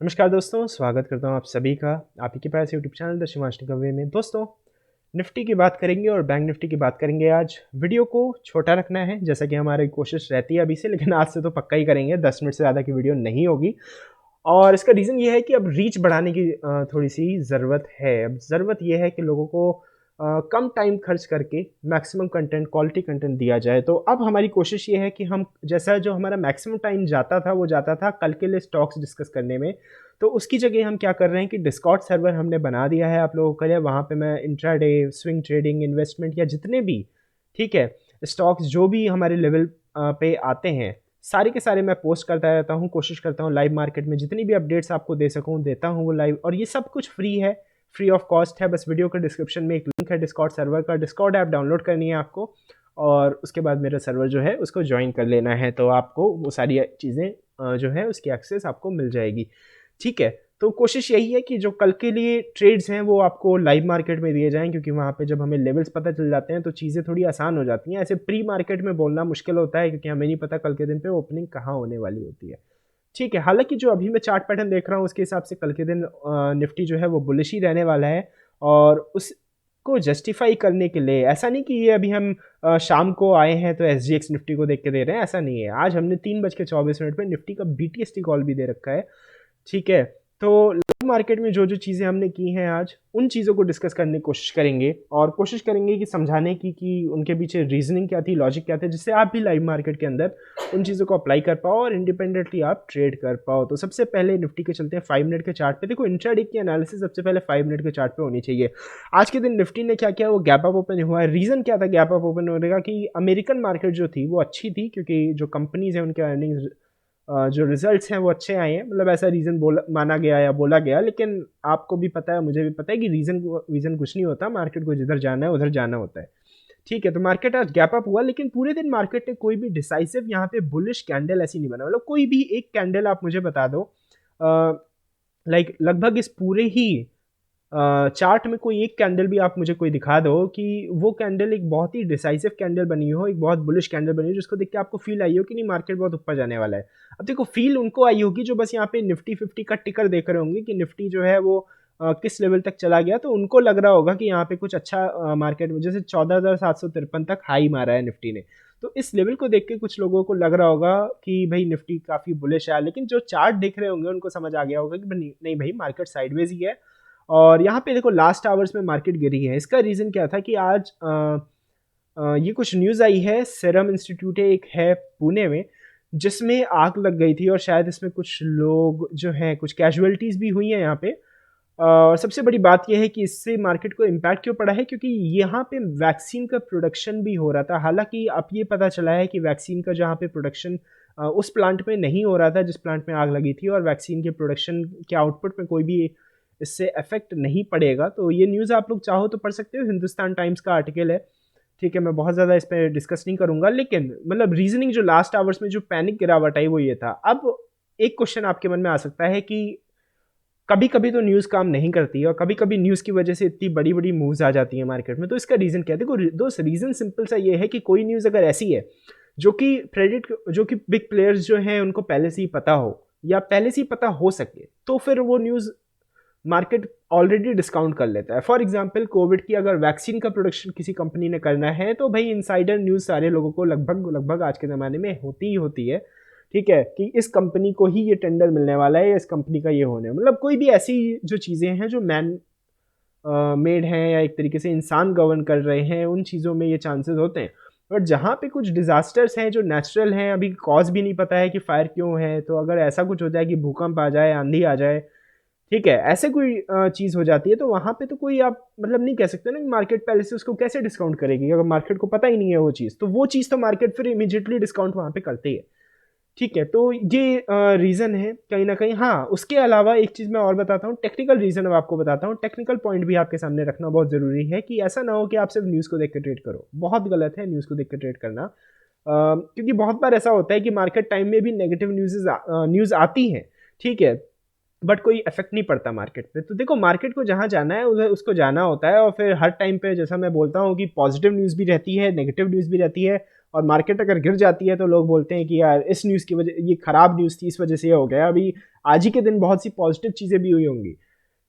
नमस्कार दोस्तों, स्वागत करता हूँ आप सभी का आप ही के पास यूट्यूब चैनल द शिवांश वे में। दोस्तों, निफ्टी की बात करेंगे और बैंक निफ्टी की बात करेंगे। आज वीडियो को छोटा रखना है जैसा कि हमारी कोशिश रहती है अभी से, लेकिन आज से तो पक्का ही करेंगे। 10 मिनट से ज़्यादा की वीडियो नहीं होगी और इसका रीज़न ये है कि अब रीच बढ़ाने की थोड़ी-सी ज़रूरत है। अब ज़रूरत ये है कि लोगों को कम टाइम खर्च करके मैक्सिमम कंटेंट, क्वालिटी कंटेंट दिया जाए। तो अब हमारी कोशिश ये है कि हम जैसा जो हमारा मैक्सिमम टाइम जाता था, वो जाता था कल के लिए स्टॉक्स डिस्कस करने में। तो उसकी जगह हम क्या कर रहे हैं कि डिस्कॉर्ड सर्वर हमने बना दिया है आप लोगों के लिए। वहाँ पे मैं इंट्राडे, स्विंग ट्रेडिंग, इन्वेस्टमेंट या जितने भी, ठीक है, स्टॉक्स जो भी हमारे लेवल पे आते हैं, सारे के सारे मैं पोस्ट करता रहता हूँ। कोशिश करता हूँ लाइव मार्केट में जितनी भी अपडेट्स आपको दे सकूँ, देता हूँ वो लाइव। और ये सब कुछ फ्री है, फ्री ऑफ कॉस्ट है। बस वीडियो के डिस्क्रिप्शन में एक लिंक है डिस्कॉर्ड सर्वर का। डिस्कॉर्ड ऐप डाउनलोड करनी है आपको और उसके बाद मेरा सर्वर जो है उसको ज्वाइन कर लेना है। तो आपको वो सारी चीज़ें जो है उसकी एक्सेस आपको मिल जाएगी, ठीक है। तो कोशिश यही है कि जो कल के लिए ट्रेड्स हैं वो आपको लाइव मार्केट में दिए जाएँ, क्योंकि वहाँ पे जब हमें लेवल्स पता चल जाते हैं तो चीज़ें थोड़ी आसान हो जाती हैं। ऐसे प्री मार्केट में बोलना मुश्किल होता है क्योंकि हमें नहीं पता कल के दिन पे ओपनिंग कहाँ होने वाली होती है, ठीक है। हालाँकि जो अभी मैं चार्ट पैटर्न देख रहा हूँ उसके हिसाब से कल के दिन निफ्टी जो है वो बुलिश ही रहने वाला है। और उसको जस्टिफ़ाई करने के लिए ऐसा नहीं कि ये अभी हम शाम को आए हैं तो एसजीएक्स निफ्टी को देख के दे रहे हैं, ऐसा नहीं है। आज हमने 3:24 पे निफ्टी का बीटीएसटी कॉल भी दे रखा है, ठीक है। तो लाइव मार्केट में जो-जो चीज़ें हमने की हैं आज, उन चीज़ों को डिस्कस करने की कोशिश करेंगे और कोशिश करेंगे कि समझाने की कि उनके पीछे रीज़निंग क्या थी, लॉजिक क्या था, जिससे आप भी लाइव मार्केट के अंदर उन चीज़ों को अप्लाई कर पाओ और इंडिपेंडेंटली आप ट्रेड कर पाओ। तो सबसे पहले निफ्टी के चलते हैं 5 मिनट के चार्ट पे। देखो, इंट्राडे की एनालिसिस सबसे पहले 5 मिनट के चार्ट पे होनी चाहिए। आज के दिन निफ्टी ने क्या किया, वो गैप अप ओपन हुआ है। रीज़न क्या था गैप अप ओपन होने का कि अमेरिकन मार्केट जो थी वो अच्छी थी, क्योंकि जो कंपनीज़ हैं उनके अर्निंग्स जो रिजल्ट्स हैं वो अच्छे आए हैं। मतलब ऐसा रीज़न बोला माना गया या बोला गया, लेकिन आपको भी पता है, मुझे भी पता है कि रीज़न कुछ नहीं होता। मार्केट को जिधर जाना है उधर जाना होता है, ठीक है। तो मार्केट आज गैप अप हुआ, लेकिन पूरे दिन मार्केट ने कोई भी डिसाइसिव यहाँ पे बुलिश कैंडल ऐसी नहीं बना। मतलब कोई भी एक कैंडल आप मुझे बता दो, लाइक लगभग इस पूरे ही चार्ट में कोई एक कैंडल भी आप मुझे कोई दिखा दो कि वो कैंडल एक बहुत ही डिसाइसिव कैंडल बनी हो, एक बहुत बुलिश कैंडल बनी हो, जिसको देख के आपको फील आई हो कि नहीं मार्केट बहुत ऊपर जाने वाला है। अब देखो, फील उनको आई होगी जो बस यहाँ पे निफ्टी 50 का टिकर देख रहे होंगे कि निफ्टी जो है वो किस लेवल तक चला गया। तो उनको लग रहा होगा कि यहाँ पे कुछ अच्छा मार्केट में, जैसे 14,753 तक हाई मारा है निफ्टी ने, तो इस लेवल को देख के कुछ लोगों को लग रहा होगा कि भाई निफ्टी काफ़ी बुलिश है। लेकिन जो चार्ट देख रहे होंगे उनको समझ आ गया होगा कि नहीं भाई, मार्केट साइडवेज ही है। और यहाँ पे देखो, लास्ट आवर्स में मार्केट गिरी है। इसका रीज़न क्या था कि आज ये कुछ न्यूज़ आई है, सीरम इंस्टीट्यूट एक है पुणे में, जिसमें आग लग गई थी और शायद इसमें कुछ लोग जो हैं, कुछ कैजुअलिटीज़ भी हुई हैं यहाँ पे। और सबसे बड़ी बात ये है कि इससे मार्केट को इम्पैक्ट क्यों पड़ा है, क्योंकि यहाँ पे वैक्सीन का प्रोडक्शन भी हो रहा था। हालांकि अब ये पता चला है कि वैक्सीन का जहाँ पे प्रोडक्शन उस प्लांट में नहीं हो रहा था जिस प्लांट में आग लगी थी, और वैक्सीन के प्रोडक्शन के आउटपुट में कोई भी इससे इफेक्ट नहीं पड़ेगा। तो ये न्यूज़ आप लोग चाहो तो पढ़ सकते हो, हिंदुस्तान टाइम्स का आर्टिकल है, ठीक है। मैं बहुत ज़्यादा इस पर डिस्कस नहीं करूँगा, लेकिन मतलब रीजनिंग जो लास्ट आवर्स में जो पैनिक गिरावट आई वो ये था। अब एक क्वेश्चन आपके मन में आ सकता है कि कभी कभी तो न्यूज़ काम नहीं करती है और कभी कभी न्यूज़ की वजह से इतनी बड़ी बड़ी मूव्स आ जाती है मार्केट में। तो इसका रीज़न क्या है? देखो, दोस्त, रीज़न सिंपल सा ये है कि कोई न्यूज़ अगर ऐसी है जो कि बिग प्लेयर्स जो हैं उनको पहले से ही पता हो या पहले से ही पता हो सके, तो फिर वो न्यूज़ मार्केट ऑलरेडी डिस्काउंट कर लेता है। फॉर एग्जांपल, कोविड की अगर वैक्सीन का प्रोडक्शन किसी कंपनी ने करना है तो भाई इनसाइडर न्यूज़ सारे लोगों को लगभग लगभग आज के ज़माने में होती ही होती है, ठीक है, कि इस कंपनी को ही ये टेंडर मिलने वाला है या इस कंपनी का ये होने, मतलब कोई भी ऐसी जो चीज़ें हैं जो मैन मेड हैं या एक तरीके से इंसान गवर्न कर रहे हैं, उन चीज़ों में ये चांसेस होते हैं। बट जहाँ पे कुछ डिज़ास्टर्स हैं जो नेचुरल हैं, अभी कॉज भी नहीं पता है कि फायर क्यों है, तो अगर ऐसा कुछ हो जाए कि भूकंप आ जाए, आंधी आ जाए, ठीक है, ऐसे कोई चीज़ हो जाती है, तो वहाँ पे तो कोई आप मतलब नहीं कह सकते ना कि मार्केट पहले से उसको कैसे डिस्काउंट करेगी। अगर मार्केट को पता ही नहीं है वो चीज़, तो वो चीज़ तो मार्केट फिर इमीडिएटली डिस्काउंट वहाँ पे करती है, ठीक है। तो ये रीज़न है कहीं न कहीं। हाँ, उसके अलावा एक चीज़ मैं और बताता हूँ, टेक्निकल रीज़न अब आपको बताता हूँ। टेक्निकल पॉइंट भी आपके सामने रखना बहुत ज़रूरी है कि ऐसा ना हो कि आप सिर्फ न्यूज़ को देख के ट्रेड करो। बहुत गलत है न्यूज़ को देख के ट्रेड करना। क्योंकि बहुत बार ऐसा होता है कि मार्केट टाइम में भी नेगेटिव न्यूज़ आती हैं, ठीक है, बट कोई इफेक्ट नहीं पड़ता मार्केट पे। तो देखो, मार्केट को जहाँ जाना है उधर उसको जाना होता है, और फिर हर टाइम पे जैसा मैं बोलता हूँ कि पॉजिटिव न्यूज़ भी रहती है, नेगेटिव न्यूज़ भी रहती है, और मार्केट अगर गिर जाती है तो लोग बोलते हैं कि यार इस न्यूज़ की वजह, ये ख़राब न्यूज़ थी इस वजह से ये हो गया। अभी आज ही के दिन बहुत सी पॉजिटिव चीज़ें भी हुई होंगी,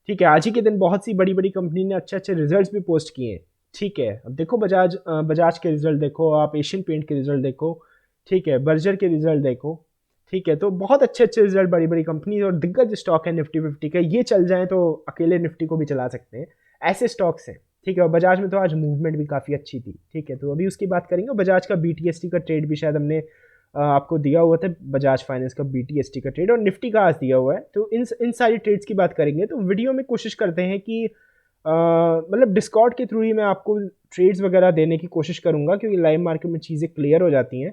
ठीक है। आज ही के दिन बहुत सी बड़ी बड़ी कंपनी ने अच्छे अच्छे रिजल्ट्स भी पोस्ट किए हैं, ठीक है। अब देखो बजाज के रिजल्ट देखो, आप एशियन पेंट के रिजल्ट देखो, ठीक है, बर्जर के रिजल्ट देखो, ठीक है। तो बहुत अच्छे अच्छे रिजल्ट बड़ी बड़ी कंपनी और दिग्गज स्टॉक है निफ्टी फिफ्टी के, ये चल जाए तो अकेले निफ्टी को भी चला सकते हैं, ऐसे स्टॉक्स हैं, ठीक है। और बजाज में तो आज मूवमेंट भी काफ़ी अच्छी थी, ठीक है। तो अभी उसकी बात करेंगे। बजाज का BTST का ट्रेड भी शायद हमने आपको दिया हुआ था, बजाज फाइनेंस का BTST का ट्रेड, और निफ्टी का आज दिया हुआ है। तो इन सारी ट्रेड्स की बात करेंगे। तो वीडियो में कोशिश करते हैं कि मतलब डिस्कॉर्ड के थ्रू ही मैं आपको ट्रेड्स वगैरह देने की कोशिश करूंगा, क्योंकि लाइव मार्केट में चीज़ें क्लियर हो जाती हैं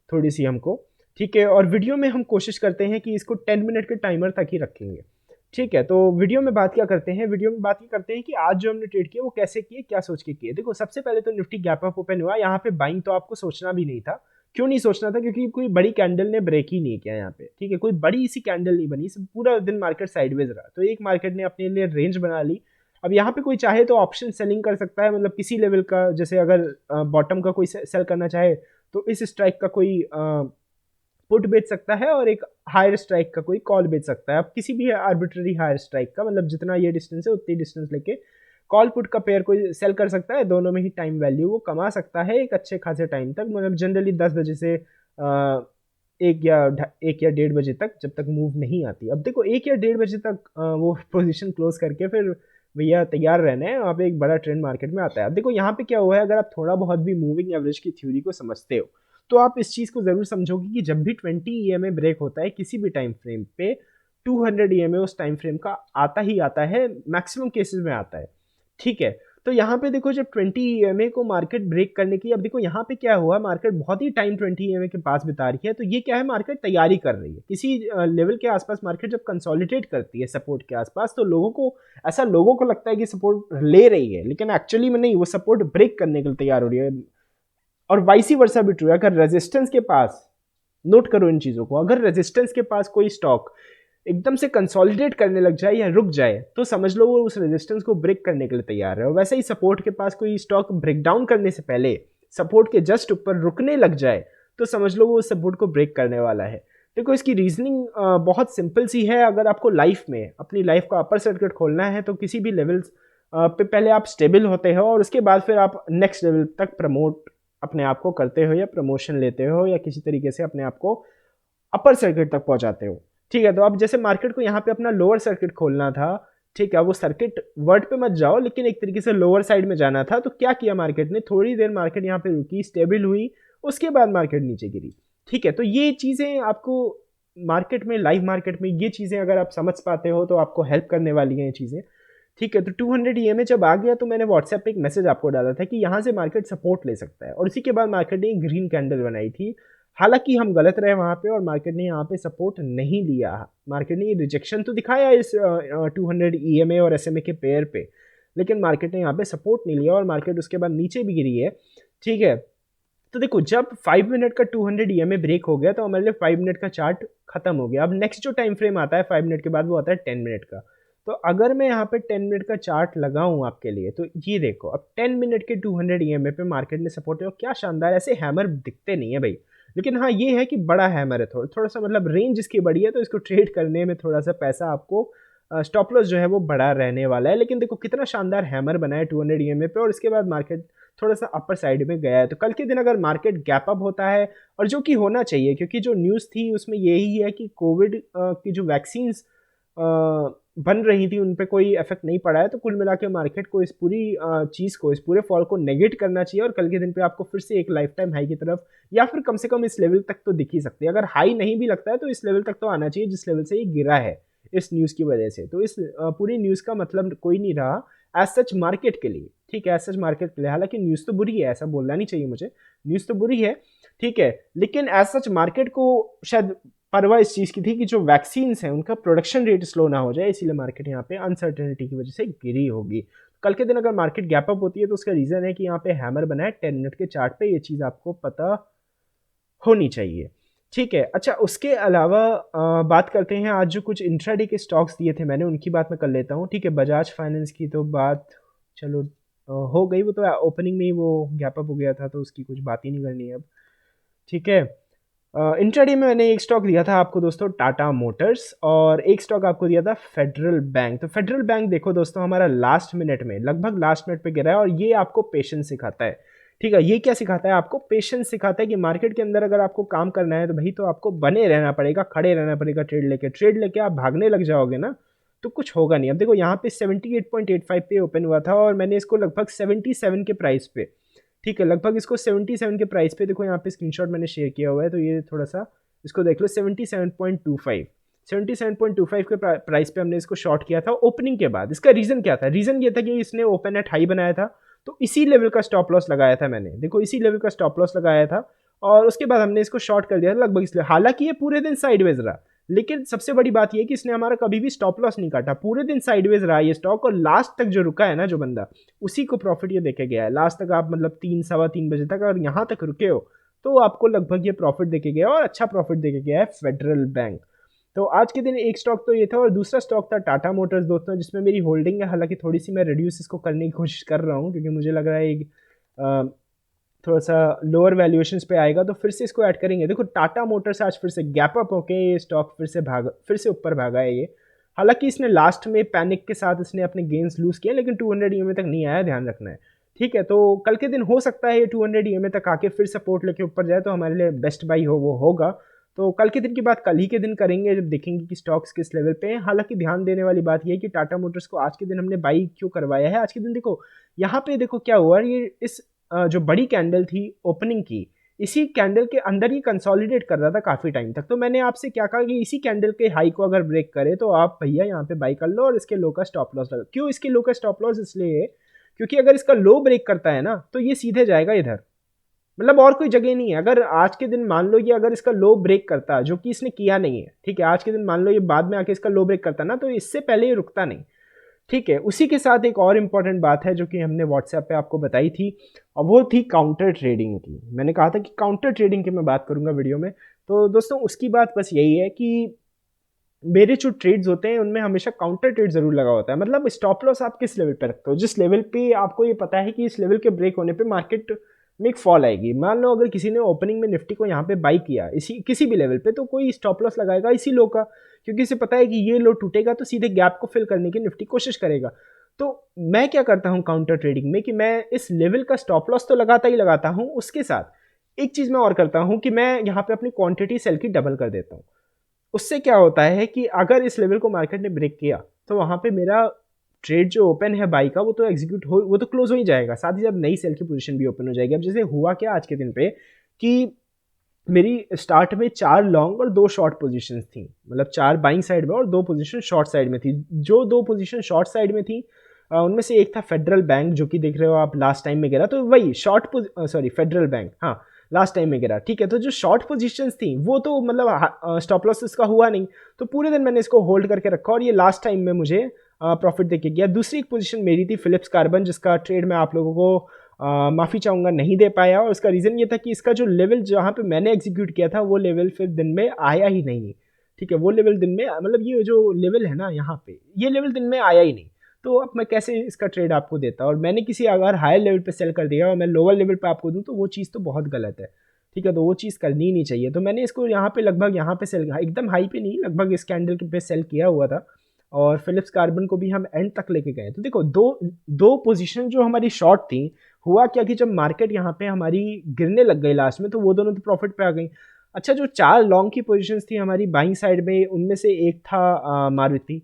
थोड़ी सी हमको, ठीक है। और वीडियो में हम कोशिश करते हैं कि इसको 10 मिनट के टाइमर तक ही रखेंगे, ठीक है। तो वीडियो में बात क्या करते हैं, वीडियो में बात ये करते हैं कि आज जो हमने ट्रेड किया वो कैसे किए, क्या सोच के किए। देखो सबसे पहले तो निफ्टी गैप अप ओपन हुआ, यहाँ पे बाइंग तो आपको सोचना भी नहीं था। क्यों नहीं सोचना था? क्योंकि कोई बड़ी कैंडल ने ब्रेक ही नहीं किया यहाँ पे, ठीक है। कोई बड़ी सी कैंडल नहीं बनी, सब पूरा दिन मार्केट साइडवेज रहा। तो एक मार्केट ने अपने लिए रेंज बना ली। अब यहाँ पे कोई चाहे तो ऑप्शन सेलिंग कर सकता है, मतलब किसी लेवल का, जैसे अगर बॉटम का कोई सेल करना चाहे तो इस स्ट्राइक का कोई पुट बेच सकता है, और एक हायर स्ट्राइक का कोई कॉल बेच सकता है। अब किसी भी आर्बिट्ररी हायर स्ट्राइक का, मतलब जितना ये डिस्टेंस है उतनी डिस्टेंस लेके कॉल पुट का पेयर कोई सेल कर सकता है। दोनों में ही टाइम वैल्यू वो कमा सकता है एक अच्छे खासे टाइम तक, मतलब जनरली 10 बजे से एक या 1:30 बजे तक, जब तक मूव नहीं आती। अब देखो 1 या 1:30 बजे तक वो पोजीशन क्लोज करके फिर भैया तैयार रहना है, वहाँ पे एक बड़ा ट्रेंड मार्केट में आता है। अब देखो यहाँ पे क्या हुआ है, अगर आप थोड़ा बहुत भी मूविंग एवरेज की थ्योरी को समझते हो तो आप इस चीज़ को ज़रूर समझोगे कि जब भी 20 EMA ब्रेक होता है किसी भी टाइम फ्रेम पे, 200 EMA उस टाइम फ्रेम का आता ही आता है, मैक्सिमम केसेस में आता है, ठीक है। तो यहाँ पे देखो जब 20 EMA को मार्केट ब्रेक करने की, अब देखो यहाँ पे क्या हुआ, मार्केट बहुत ही टाइम 20 EMA के पास बिता रही है। तो ये क्या है, मार्केट तैयारी कर रही है किसी लेवल के आसपास। मार्केट जब कंसोलिडेट करती है सपोर्ट के आसपास तो लोगों को लगता है कि सपोर्ट ले रही है, लेकिन एक्चुअली में नहीं, वो सपोर्ट ब्रेक करने के लिए तैयार हो रही है। और वाइसी वर्सा भी ट्रू है। अगर रेजिस्टेंस के पास, नोट करो इन चीज़ों को, अगर रेजिस्टेंस के पास कोई स्टॉक एकदम से कंसोलिडेट करने लग जाए या रुक जाए तो समझ लो वो उस रेजिस्टेंस को ब्रेक करने के लिए तैयार है। और वैसे ही सपोर्ट के पास कोई स्टॉक ब्रेक डाउन करने से पहले सपोर्ट के जस्ट ऊपर रुकने लग जाए तो समझ लो वो उस सपोर्ट को ब्रेक करने वाला है। देखो इसकी रीजनिंग बहुत सिंपल सी है। अगर आपको लाइफ में अपनी लाइफ का अपर सर्किट खोलना है तो किसी भी लेवल पे पहले आप स्टेबल होते हो और उसके बाद फिर आप नेक्स्ट लेवल तक प्रमोट अपने आप को करते हो, या प्रमोशन लेते हो, या किसी तरीके से अपने आप को अपर सर्किट तक पहुंचाते हो, ठीक है। तो अब जैसे मार्केट को यहाँ पे अपना लोअर सर्किट खोलना था, ठीक है, वो सर्किट वर्ड पे मत जाओ लेकिन एक तरीके से लोअर साइड में जाना था। तो क्या किया मार्केट ने, थोड़ी देर मार्केट यहाँ पे रुकी, स्टेबल हुई, उसके बाद मार्केट नीचे गिरी, ठीक है। तो ये चीज़ें आपको मार्केट में, लाइव मार्केट में ये चीज़ें अगर आप समझ पाते हो तो आपको हेल्प करने वाली हैं ये चीज़ें, ठीक है। तो 200 EMA जब आ गया तो मैंने व्हाट्सएप पे एक मैसेज आपको डाला था कि यहाँ से मार्केट सपोर्ट ले सकता है, और इसी के बाद मार्केट ने ग्रीन कैंडल बनाई थी। हालांकि हम गलत रहे वहाँ पे और मार्केट ने यहाँ पे सपोर्ट नहीं लिया, मार्केट ने ये रिजेक्शन तो दिखाया इस 200 EMA और SMA के पेयर पे, लेकिन मार्केट ने यहाँ पे सपोर्ट नहीं लिया और मार्केट उसके बाद नीचे भी गिरी है, ठीक है। तो देखो जब 5 मिनट का 200 EMA ब्रेक हो गया तो हमारे लिए 5 मिनट का चार्ट खत्म हो गया। अब नेक्स्ट जो टाइम फ्रेम आता है 5 मिनट के बाद वो आता है 10 मिनट का। तो अगर मैं यहाँ पे 10 मिनट का चार्ट लगाऊं आपके लिए तो ये देखो, अब 10 मिनट के 200 EMA पे मार्केट ने सपोर्ट है, क्या शानदार। ऐसे हैमर दिखते नहीं है भाई, लेकिन हाँ ये है कि बड़ा हैमर है, थोड़ा सा मतलब रेंज इसकी बड़ी है तो इसको ट्रेड करने में थोड़ा सा पैसा आपको, स्टॉप लॉस जो है वो बड़ा रहने वाला है। लेकिन देखो कितना शानदार हैमर बना है 200 EMA पे, और इसके बाद मार्केट थोड़ा सा अपर साइड में गया है। तो कल के दिन अगर मार्केट गैप अप होता है, और जो कि होना चाहिए क्योंकि जो न्यूज़ थी उसमें यही है कि कोविड की जो वैक्सीन्स बन रही थी उन पे कोई इफेक्ट नहीं पड़ा है। तो कुल मिला के मार्केट को इस पूरी चीज़ को, इस पूरे फॉल को नेगेट करना चाहिए, और कल के दिन पे आपको फिर से एक लाइफ टाइम हाई की तरफ, या फिर कम से कम इस लेवल तक तो दिख ही सकती है। अगर हाई नहीं भी लगता है तो इस लेवल तक तो आना चाहिए जिस लेवल से ये गिरा है इस न्यूज़ की वजह से। तो इस पूरी न्यूज़ का मतलब कोई नहीं रहा एज सच मार्केट के लिए, ठीक है, एज सच मार्केट के लिए। हालांकि न्यूज़ तो बुरी है, ऐसा बोलना नहीं चाहिए मुझे, न्यूज़ तो बुरी है, ठीक है, लेकिन एज सच मार्केट को शायद परवाह इस चीज़ की थी कि जो वैक्सीन्स हैं उनका प्रोडक्शन रेट स्लो ना हो जाए, इसीलिए मार्केट यहाँ पे अनसर्टेनिटी की वजह से गिरी होगी। कल के दिन अगर मार्केट गैप अप होती है तो उसका रीज़न है कि यहाँ पे हैमर बना है 10 मिनट के चार्ट पे, ये चीज़ आपको पता होनी चाहिए, ठीक है। अच्छा उसके अलावा बात करते हैं आज जो कुछ इंट्राडे के स्टॉक्स दिए थे मैंने, उनकी बात मैं कर लेता हूँ, ठीक है। बजाज फाइनेंस की तो बात चलो हो गई, वो तो ओपनिंग में ही वो गैप अप हो गया था तो उसकी कुछ बात ही नहीं करनी है अब, ठीक है। इंट्राडे में मैंने एक स्टॉक दिया था आपको दोस्तों टाटा मोटर्स, और एक स्टॉक आपको दिया था फेडरल बैंक। तो फेडरल बैंक देखो दोस्तों हमारा लास्ट मिनट में, लगभग लास्ट मिनट पे गिरा है, और ये आपको पेशेंस सिखाता है। ठीक है, ये क्या सिखाता है आपको? पेशेंस सिखाता है कि मार्केट के अंदर अगर आपको काम करना है तो भाई तो आपको बने रहना पड़ेगा, खड़े रहना पड़ेगा। ट्रेड लेके आप भागने लग जाओगे ना तो कुछ होगा नहीं। अब देखो यहाँ पे 78.85 पे ओपन हुआ था, और मैंने इसको लगभग 77 के प्राइस पे, ठीक है, लगभग इसको 77 के प्राइस पे, देखो यहाँ पे स्क्रीनशॉट मैंने शेयर किया हुआ है, तो ये थोड़ा सा इसको देख लो। 77.25 के प्राइस पे हमने इसको शॉर्ट किया था ओपनिंग के बाद। इसका रीज़न क्या था? रीज़न ये था कि इसने ओपन एट हाई बनाया था, तो इसी लेवल का स्टॉप लॉस लगाया था मैंने, देखो इसी लेवल का स्टॉप लॉस लगाया था, और उसके बाद हमने इसको शॉर्ट कर दिया था लगभग इसलिए। हालांकि ये पूरे दिन साइडवेज रहा, लेकिन सबसे बड़ी बात ये कि इसने हमारा कभी भी स्टॉप लॉस नहीं काटा, पूरे दिन साइडवेज रहा ये स्टॉक, और लास्ट तक जो रुका है ना जो बंदा, उसी को प्रॉफिट ये देके गया है। लास्ट तक आप मतलब 3 सवा 3 बजे तक अगर यहाँ तक रुके हो तो आपको लगभग ये प्रॉफिट देके गया, और अच्छा प्रॉफिट देके गया है फेडरल बैंक। तो आज के दिन एक स्टॉक तो ये था, और दूसरा स्टॉक था टाटा मोटर्स दोस्तों, जिसमें मेरी होल्डिंग है। हालांकि थोड़ी सी मैं रिड्यूस इसको करने की कोशिश कर रहा हूँ, क्योंकि मुझे लग रहा है थोड़ा सा लोअर वैल्यूएशंस पे आएगा तो फिर से इसको ऐड करेंगे। देखो टाटा मोटर्स आज फिर से गैप अप होके ये स्टॉक फिर से ऊपर भागा है ये। हालांकि इसने लास्ट में पैनिक के साथ इसने अपने गेंस लूज किए, लेकिन 200 ईएमए तक नहीं आया, ध्यान रखना है। ठीक है, तो कल के दिन हो सकता है ये 200 ईएमए तक आके फिर सपोर्ट लेके ऊपर जाए, तो हमारे लिए बेस्ट बाई वो होगा। तो कल के दिन की बात कल ही के दिन करेंगे, जब देखेंगे कि स्टॉक्स किस लेवल पे हैं। हालांकि ध्यान देने वाली बात यह है कि टाटा मोटर्स को आज के दिन हमने बाई क्यों करवाया है। आज के दिन देखो यहाँ पे देखो क्या हुआ, ये इस जो बड़ी कैंडल थी ओपनिंग की, इसी कैंडल के अंदर ही कंसोलिडेट कर रहा था काफ़ी टाइम तक। तो मैंने आपसे क्या कहा कि इसी कैंडल के हाई को अगर ब्रेक करे तो आप भैया यहाँ पे बाई कर लो, और इसके लो का स्टॉप लॉस लगा। क्यों इसके लो का स्टॉप लॉस? इसलिए क्योंकि अगर इसका लो ब्रेक करता है ना तो ये सीधे जाएगा इधर, मतलब और कोई जगह नहीं है। अगर आज के दिन मान लो ये अगर इसका लो ब्रेक करता है, जो कि इसने किया नहीं है, ठीक है, आज के दिन मान लो ये बाद में आके इसका लो ब्रेक करता ना, तो इससे पहले ये रुकता नहीं। ठीक है, उसी के साथ एक और इम्पॉर्टेंट बात है जो कि हमने व्हाट्सएप पे आपको बताई थी, और वो थी काउंटर ट्रेडिंग की। मैंने कहा था कि काउंटर ट्रेडिंग की मैं बात करूंगा वीडियो में। तो दोस्तों उसकी बात बस यही है कि मेरे जो ट्रेड्स होते हैं उनमें हमेशा काउंटर ट्रेड जरूर लगा होता है। मतलब स्टॉप लॉस आप किस लेवल पे रखते हो? जिस लेवल पे आपको ये पता है कि इस लेवल के ब्रेक होने पे मार्केट में एक फॉल आएगी। मान लो अगर किसी ने ओपनिंग में निफ्टी को यहाँ पे बाई किया इसी किसी भी लेवल पे, तो कोई स्टॉप लॉस लगाएगा इसी लो का, क्योंकि इसे पता है कि ये लो टूटेगा तो सीधे गैप को फिल करने की निफ्टी कोशिश करेगा। तो मैं क्या करता हूँ काउंटर ट्रेडिंग में कि मैं इस लेवल का स्टॉप लॉस तो लगाता ही लगाता हूँ, उसके साथ एक चीज़ मैं और करता हूँ कि मैं यहाँ पे अपनी क्वांटिटी सेल की डबल कर देता हूँ। उससे क्या होता है कि अगर इस लेवल को मार्केट ने ब्रेक किया तो वहाँ पे मेरा ट्रेड जो ओपन है बाई का, वो तो एग्जीक्यूट हो, वो तो क्लोज हो ही जाएगा, साथ ही साथ नई सेल की पोजीशन भी ओपन हो जाएगी। अब जैसे हुआ क्या आज के दिन पे कि मेरी स्टार्ट में 4 लॉन्ग और 2 शॉर्ट पोजीशंस थी, मतलब 4 बाइंग साइड में और 2 पोजीशन शॉर्ट साइड में थी। जो 2 पोजीशन शॉर्ट साइड में थी उनमें से एक था फेडरल बैंक, जो कि देख रहे हो आप लास्ट टाइम में गिरा, तो वही फेडरल बैंक, हाँ लास्ट टाइम में गिरा। ठीक है, तो जो शॉर्ट पोजीशंस थी वो तो मतलब स्टॉप लॉस इसका हुआ नहीं, तो पूरे दिन मैंने इसको होल्ड करके रखा, और ये लास्ट टाइम में मुझे प्रॉफिट देके गया। दूसरी एक पोजीशन मेरी थी फिलिप्स कार्बन, जिसका ट्रेड मैं आप लोगों को माफ़ी चाहूँगा नहीं दे पाया, और उसका रीज़न ये था कि इसका जो लेवल जहाँ पे मैंने एग्जीक्यूट किया था वो लेवल फिर दिन में आया ही नहीं। ठीक है, वो लेवल दिन में मतलब ये जो लेवल है ना यहाँ पे, ये लेवल दिन में आया ही नहीं। तो अब मैं कैसे इसका ट्रेड आपको देता, और मैंने किसी अगर हायर लेवल पे सेल कर दिया और मैं लोअर लेवल पे आपको दूं तो वो चीज़ तो बहुत गलत है। ठीक है, तो वो चीज़ करनी ही नहीं चाहिए। तो मैंने इसको यहाँ पे लगभग यहाँ पे सेल, एकदम हाई पे नहीं, लगभग इस कैंडल के पे सेल किया हुआ था, और फिलिप्स कार्बन को भी हम एंड तक लेके गए। तो देखो दो पोजीशन जो हमारी शॉर्ट थी, हुआ क्या कि जब मार्केट यहाँ पे हमारी गिरने लग गई लास्ट में, तो वो दोनों तो प्रॉफिट पे आ गई। अच्छा, जो 4 लॉन्ग की पोजीशंस थी हमारी बाइंग साइड में, उनमें से एक था मारुति।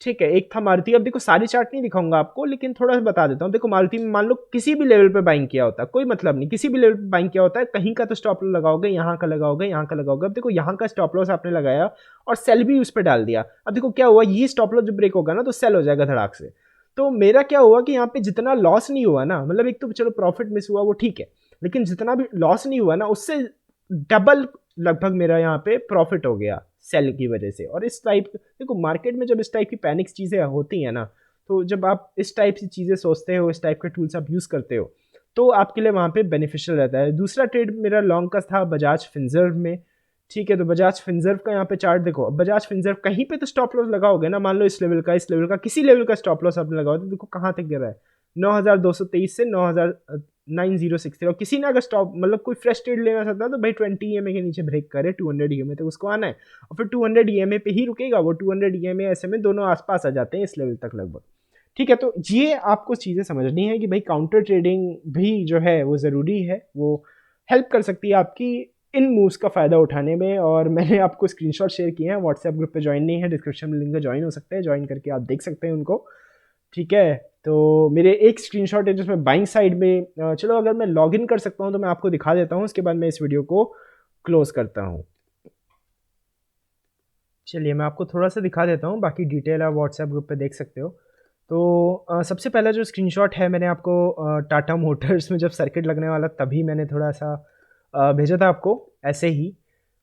ठीक है, एक था मारुति। अब देखो सारी चार्ट नहीं दिखाऊंगा आपको, लेकिन थोड़ा सा बता देता हूँ। देखो मारुति में मान लो किसी भी लेवल पे बाइंग किया होता है, कोई मतलब नहीं, किसी भी लेवल पे बाइंग किया होता है, कहीं का तो स्टॉप लॉस लगाओगे, यहाँ का लगाओगे, यहाँ का लगाओगे। अब देखो यहाँ का स्टॉप लॉस आपने लगाया और सेल भी उस पर डाल दिया। अब देखो क्या हुआ, ये स्टॉप लॉस जब ब्रेक होगा ना तो सेल हो जाएगा धड़ाक से। तो मेरा क्या हुआ कि यहाँ पे जितना लॉस नहीं हुआ ना, मतलब एक तो चलो प्रॉफिट मिस हुआ वो ठीक है, लेकिन जितना भी लॉस नहीं हुआ ना उससे डबल लगभग मेरा यहाँ पे प्रॉफिट हो गया सेल की वजह से। और इस टाइप, देखो मार्केट में जब इस टाइप की पैनिक्स चीज़ें होती हैं ना, तो जब आप इस टाइप की चीज़ें सोचते हो, इस टाइप के टूल्स आप यूज़ करते हो, तो आपके लिए वहाँ पे बेनिफिशियल रहता है। दूसरा ट्रेड मेरा लॉन्ग का था बजाज फिनजर्व में। ठीक है, तो बजाज फिनजर्व का यहाँ पे चार्ट देखो। अब बजाज फिनजर्व कहीं पे तो स्टॉप लॉस लगाओगे ना, मान लो इस लेवल का किसी लेवल का स्टॉप लॉस आपने लगाओ, तो देखो कहाँ तक गिरा है, 9223 से 9063। और किसी ने अगर स्टॉप मतलब कोई फ्रेश ट्रेड लेना चाहता है तो भाई 20 EMA के नीचे ब्रेक करे, 200 EMA तक उसको आना है और फिर 200 EMA पे ही रुकेगा वो। 200 EMA ऐसे में दोनों आसपास आ जाते हैं इस लेवल तक लगभग। ठीक है, तो ये आपको चीज़ें समझनी है कि भाई काउंटर ट्रेडिंग भी जो है वो ज़रूरी है, वो हेल्प कर सकती है आपकी इन मूव्स का फ़ायदा उठाने में। और मैंने आपको स्क्रीनशॉट शेयर किए हैं, व्हाट्सएप ग्रुप पे ज्वाइन नहीं है, डिस्क्रिप्शन में लिंक है, ज्वाइन हो सकते हैं, ज्वाइन करके आप देख सकते हैं उनको। ठीक है, तो मेरे एक स्क्रीनशॉट है जिसमें बाइंग साइड में चलो अगर मैं लॉगिन कर सकता हूँ तो मैं आपको दिखा देता हूँ, उसके बाद मैं इस वीडियो को क्लोज करता हूँ। चलिए मैं आपको थोड़ा सा दिखा देता हूँ, बाकी डिटेल आप व्हाट्सएप ग्रुप पे देख सकते हो। तो सबसे पहला जो स्क्रीनशॉट है मैंने आपको टाटा मोटर्स में जब सर्किट लगने वाला तभी मैंने थोड़ा सा भेजा था आपको ऐसे ही।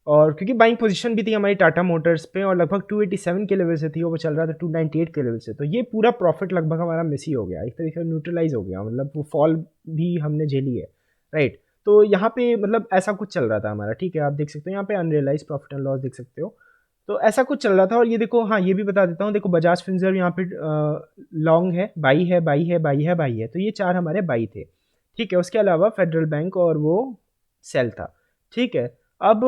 और क्योंकि बाइंग पोजीशन भी थी हमारी टाटा मोटर्स पे और लगभग 287 के लेवल से थी और वो चल रहा था 298 के लेवल से, तो ये पूरा प्रॉफिट लगभग हमारा मिस ही हो गया, एक तरीके से न्यूट्रलाइज हो गया, मतलब वो फॉल भी हमने झेली है। राइट, तो यहाँ पे मतलब ऐसा कुछ चल रहा था हमारा। ठीक है, आप देख सकते हो यहाँ पे अनरियलाइज प्रॉफिट एंड लॉस देख सकते हो, तो ऐसा कुछ चल रहा था। और ये देखो, हाँ ये भी बता देता हूँ, देखो बजाज फिनसर्व यहाँ पे लॉन्ग है, बाई है, बाई है, बाई है, बाई है, तो ये चार हमारे बाई थे। ठीक है, उसके अलावा फेडरल बैंक और वो सेल था। ठीक है, अब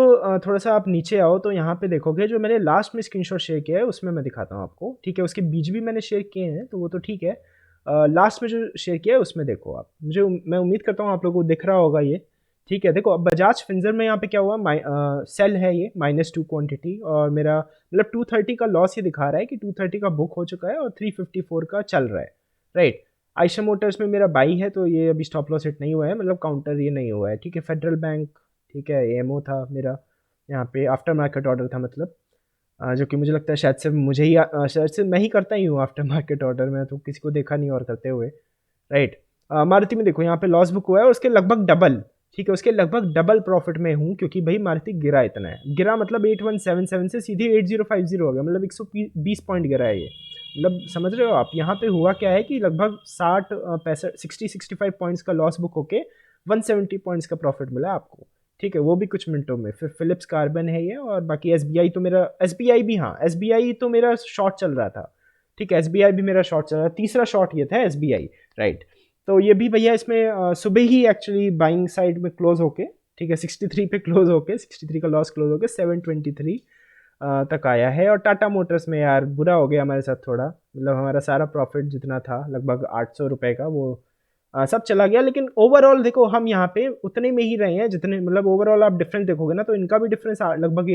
थोड़ा सा आप नीचे आओ तो यहाँ पे देखोगे जो मैंने लास्ट में स्क्रीनशॉट शेयर किया है उसमें मैं दिखाता हूँ आपको। ठीक है, उसके बीच भी मैंने शेयर किए हैं तो वो तो ठीक है, लास्ट में जो शेयर किया है उसमें देखो आप, मैं उम्मीद करता हूँ आप लोगों को दिख रहा होगा ये। ठीक है, देखो अब बजाज फिनसर्व में यहाँ पे क्या हुआ, सेल है ये -2 क्वांटिटी और मेरा मतलब 230 का लॉस ये दिखा रहा है कि 230 का बुक हो चुका है और 354 का चल रहा है। राइट, आयशा मोटर्स में मेरा बाई है तो ये अभी स्टॉप लॉस हिट नहीं हुआ है, मतलब काउंटर ये नहीं हुआ है। ठीक है, फेडरल बैंक, ठीक है, एएमओ था मेरा, यहाँ पे आफ्टर मार्केट ऑर्डर था, मतलब जो कि मुझे लगता है शायद से मुझे ही शायद से मैं ही करता ही हूँ आफ्टर मार्केट ऑर्डर में, तो किसी को देखा नहीं और करते हुए। राइट, मारुति में देखो यहाँ पे लॉस बुक हुआ है और उसके लगभग डबल। ठीक है, उसके लगभग डबल प्रॉफिट में हूँ क्योंकि भाई मारुति गिरा इतना है, गिरा मतलब 8177 से सीधे 8050 हो गया, मतलब 120 पॉइंट गिरा है ये। मतलब समझ रहे हो आप, यहाँ पे हुआ क्या है कि लगभग 65 पॉइंट्स का लॉस बुक होके 170 पॉइंट्स का प्रॉफिट मिला आपको। ठीक है, वो भी कुछ मिनटों में। फिर फिलिप्स कार्बन है ये, और बाकी एसबीआई तो मेरा, एसबीआई भी, हाँ एसबीआई तो मेरा शॉर्ट चल रहा था। ठीक है, एसबीआई भी मेरा शॉर्ट चल रहा था, तीसरा शॉर्ट ये था एसबीआई। राइट, तो ये भी भैया इसमें सुबह ही एक्चुअली बाइंग साइड में क्लोज होके, ठीक है 63 पे क्लोज होके, 63 का लॉस क्लोज होके 723 तक आया है। और टाटा मोटर्स में यार बुरा हो गया हमारे साथ थोड़ा, मतलब हमारा सारा प्रॉफिट जितना था लगभग 800 रुपये का वो सब चला गया। लेकिन ओवरऑल देखो हम यहाँ पे उतने में ही रहे हैं जितने, मतलब ओवरऑल आप डिफरेंस देखोगे ना तो इनका भी डिफरेंस लगभग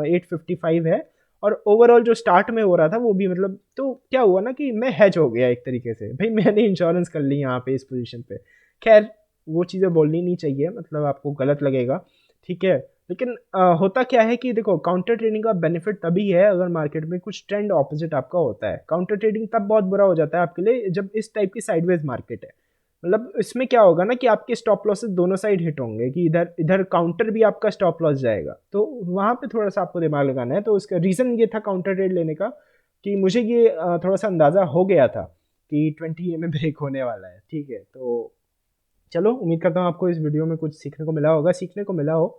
855 है। और ओवरऑल जो स्टार्ट में हो रहा था वो भी, मतलब तो क्या हुआ ना कि मैं हैज हो गया एक तरीके से, भाई मैंने इंश्योरेंस कर ली यहाँ पे इस पोजीशन पे। खैर वो चीज़ें बोलनी नहीं चाहिए, मतलब आपको गलत लगेगा। ठीक है, लेकिन होता क्या है कि देखो काउंटर ट्रेडिंग का बेनिफिट तभी है अगर मार्केट में कुछ ट्रेंड ऑपोजिट आपका होता है। काउंटर ट्रेडिंग तब बहुत बुरा हो जाता है आपके लिए जब इस टाइप की साइडवेज मार्केट है। मतलब इसमें क्या होगा ना कि आपके स्टॉप लॉसेस दोनों साइड हिट होंगे, कि इधर इधर काउंटर भी आपका स्टॉप लॉस जाएगा, तो वहाँ पे थोड़ा सा आपको दिमाग लगाना है। तो इसका रीज़न ये था काउंटर ट्रेड लेने का कि मुझे ये थोड़ा सा अंदाज़ा हो गया था कि 20 में ब्रेक होने वाला है। ठीक है, तो चलो उम्मीद करता हूँ आपको इस वीडियो में कुछ सीखने को मिला होगा, सीखने को मिला हो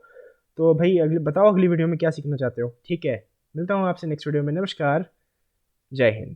तो भाई अगली बताओ अगली वीडियो में क्या सीखना चाहते हो। ठीक है, मिलता हूँ आपसे नेक्स्ट वीडियो में। नमस्कार, जय हिंद।